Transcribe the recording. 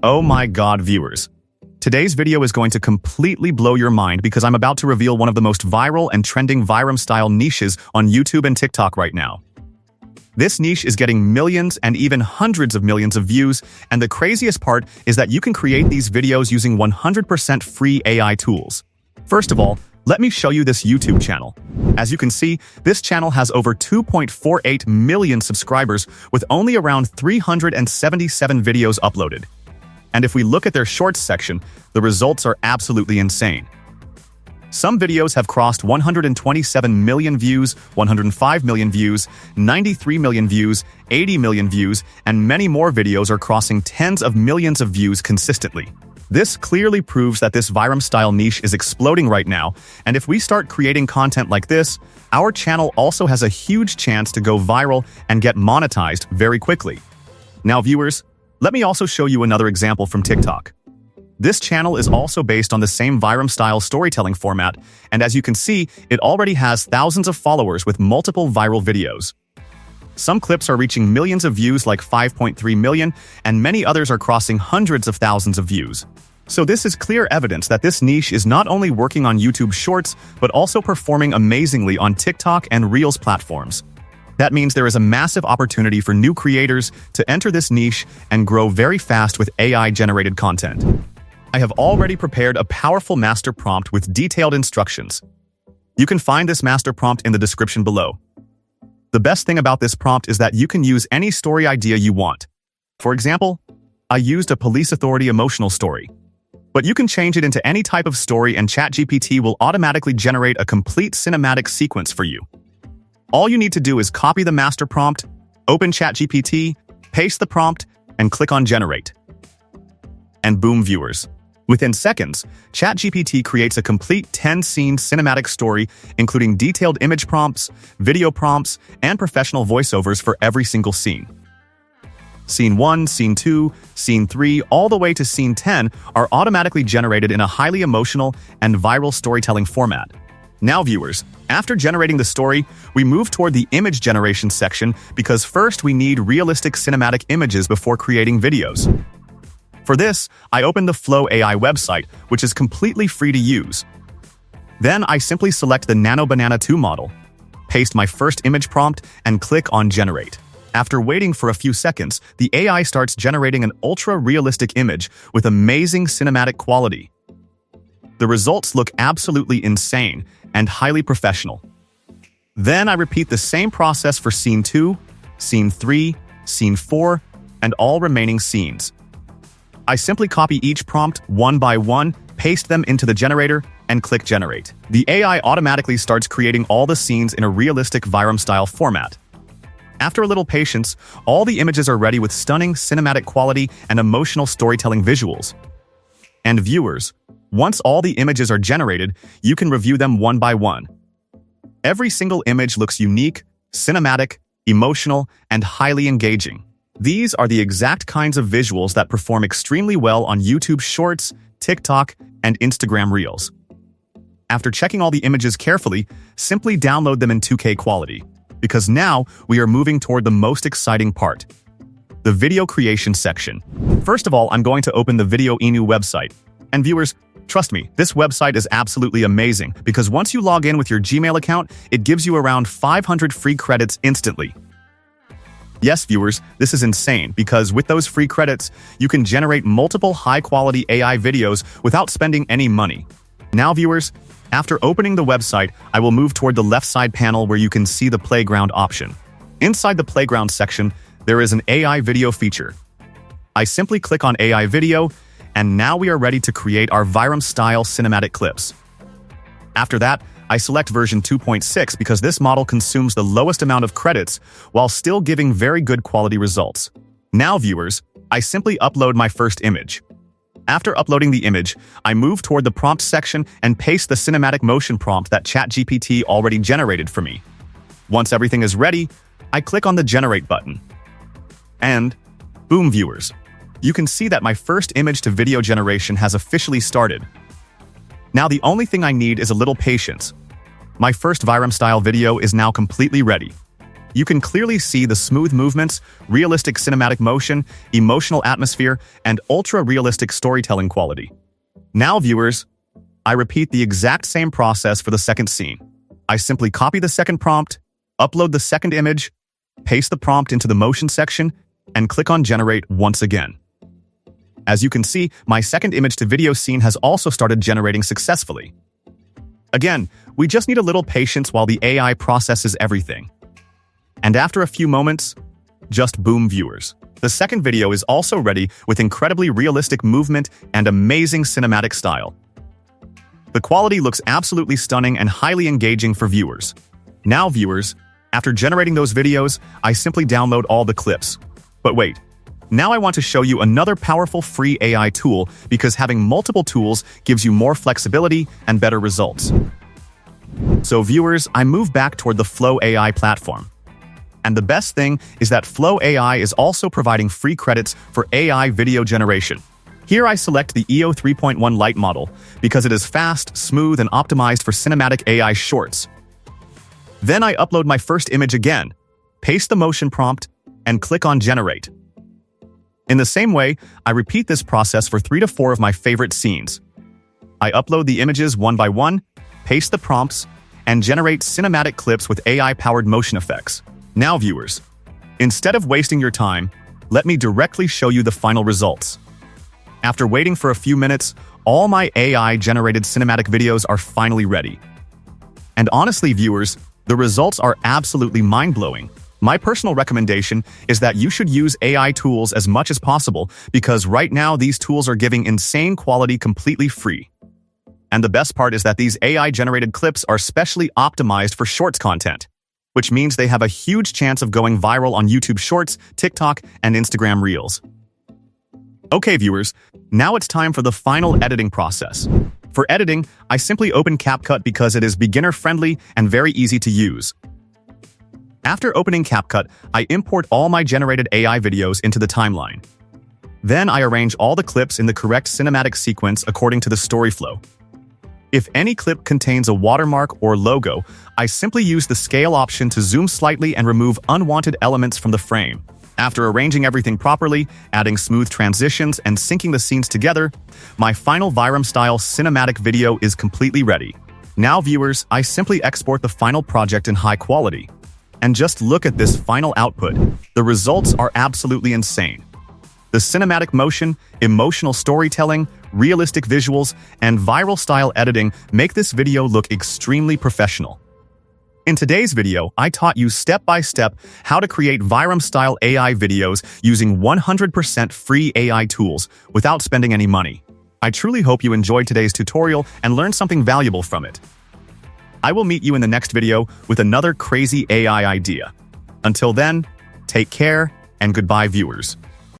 Oh my god, viewers. Today's video is going to completely blow your mind because I'm about to reveal one of the most viral and trending VIRUM style niches on YouTube and TikTok right now. This niche is getting millions and even hundreds of millions of views, and the craziest part is that you can create these videos using 100% free AI tools. First of all, let me show you this YouTube channel. As you can see, this channel has over 2.48 million subscribers with only around 377 videos uploaded. And if we look at their shorts section, the results are absolutely insane. Some videos have crossed 127 million views, 105 million views, 93 million views, 80 million views, and many more videos are crossing tens of millions of views consistently. This clearly proves that this VIRUM style niche is exploding right now, and if we start creating content like this, our channel also has a huge chance to go viral and get monetized very quickly. Now viewers, let me also show you another example from TikTok. This channel is also based on the same VIRUM style storytelling format, and as you can see, it already has thousands of followers with multiple viral videos. Some clips are reaching millions of views like 5.3 million, and many others are crossing hundreds of thousands of views. So this is clear evidence that this niche is not only working on YouTube Shorts, but also performing amazingly on TikTok and Reels platforms. That means there is a massive opportunity for new creators to enter this niche and grow very fast with AI-generated content. I have already prepared a powerful master prompt with detailed instructions. You can find this master prompt in the description below. The best thing about this prompt is that you can use any story idea you want. For example, I used a police authority emotional story. But you can change it into any type of story and ChatGPT will automatically generate a complete cinematic sequence for you. All you need to do is copy the master prompt, open ChatGPT, paste the prompt, and click on Generate. And boom, viewers. Within seconds, ChatGPT creates a complete 10-scene cinematic story, including detailed image prompts, video prompts, and professional voiceovers for every single scene. Scene 1, Scene 2, Scene 3, all the way to Scene 10 are automatically generated in a highly emotional and viral storytelling format. Now viewers, after generating the story, we move toward the image generation section because first we need realistic cinematic images before creating videos. For this, I open the Flow AI website, which is completely free to use. Then I simply select the Nano Banana 2 model, paste my first image prompt, and click on Generate. After waiting for a few seconds, the AI starts generating an ultra-realistic image with amazing cinematic quality. The results look absolutely insane and highly professional. Then I repeat the same process for Scene 2, Scene 3, Scene 4, and all remaining scenes. I simply copy each prompt one by one, paste them into the generator, and click Generate. The AI automatically starts creating all the scenes in a realistic VIRUM-style format. After a little patience, all the images are ready with stunning cinematic quality and emotional storytelling visuals. And viewers, once all the images are generated, you can review them one by one. Every single image looks unique, cinematic, emotional, and highly engaging. These are the exact kinds of visuals that perform extremely well on YouTube Shorts, TikTok, and Instagram Reels. After checking all the images carefully, simply download them in 2K quality. Because now we are moving toward the most exciting part, the video creation section. First of all, I'm going to open the Videoinu website. And viewers, trust me, this website is absolutely amazing because once you log in with your Gmail account, it gives you around 500 free credits instantly. Yes, viewers, this is insane because with those free credits, you can generate multiple high-quality AI videos without spending any money. Now, viewers, after opening the website, I will move toward the left side panel where you can see the playground option. Inside the playground section, there is an AI video feature. I simply click on AI video, and now we are ready to create our VIRUM-style cinematic clips. After that, I select version 2.6 because this model consumes the lowest amount of credits while still giving very good quality results. Now, viewers, I simply upload my first image. After uploading the image, I move toward the prompt section and paste the cinematic motion prompt that ChatGPT already generated for me. Once everything is ready, I click on the Generate button. And boom, viewers. You can see that my first image-to-video generation has officially started. Now the only thing I need is a little patience. My first VIRUM-style video is now completely ready. You can clearly see the smooth movements, realistic cinematic motion, emotional atmosphere, and ultra-realistic storytelling quality. Now, viewers, I repeat the exact same process for the second scene. I simply copy the second prompt, upload the second image, paste the prompt into the motion section, and click on Generate once again. As you can see, my second image-to-video scene has also started generating successfully. Again, we just need a little patience while the AI processes everything. And after a few moments, just boom, viewers. The second video is also ready with incredibly realistic movement and amazing cinematic style. The quality looks absolutely stunning and highly engaging for viewers. Now, viewers, after generating those videos, I simply download all the clips. But wait, now I want to show you another powerful free AI tool because having multiple tools gives you more flexibility and better results. So viewers, I move back toward the Flow AI platform. And the best thing is that Flow AI is also providing free credits for AI video generation. Here I select the EO 3.1 Lite model because it is fast, smooth, and optimized for cinematic AI shorts. Then I upload my first image again, paste the motion prompt, and click on Generate. In the same way, I repeat this process for 3 to 4 of my favorite scenes. I upload the images one by one, paste the prompts, and generate cinematic clips with AI-powered motion effects. Now, viewers, instead of wasting your time, let me directly show you the final results. After waiting for a few minutes, all my AI-generated cinematic videos are finally ready. And honestly, viewers, the results are absolutely mind-blowing. My personal recommendation is that you should use AI tools as much as possible because right now these tools are giving insane quality completely free. And the best part is that these AI-generated clips are specially optimized for Shorts content, which means they have a huge chance of going viral on YouTube Shorts, TikTok, and Instagram Reels. Okay, viewers, now it's time for the final editing process. For editing, I simply open CapCut because it is beginner-friendly and very easy to use. After opening CapCut, I import all my generated AI videos into the timeline. Then I arrange all the clips in the correct cinematic sequence according to the story flow. If any clip contains a watermark or logo, I simply use the scale option to zoom slightly and remove unwanted elements from the frame. After arranging everything properly, adding smooth transitions, and syncing the scenes together, my final VIRUM-style cinematic video is completely ready. Now, viewers, I simply export the final project in high quality. And just look at this final output. The results are absolutely insane. The cinematic motion, emotional storytelling, realistic visuals, and viral-style editing make this video look extremely professional. In today's video, I taught you step-by-step how to create VIRUM-style AI videos using 100% free AI tools without spending any money. I truly hope you enjoyed today's tutorial and learned something valuable from it. I will meet you in the next video with another crazy AI idea. Until then, take care and goodbye, viewers.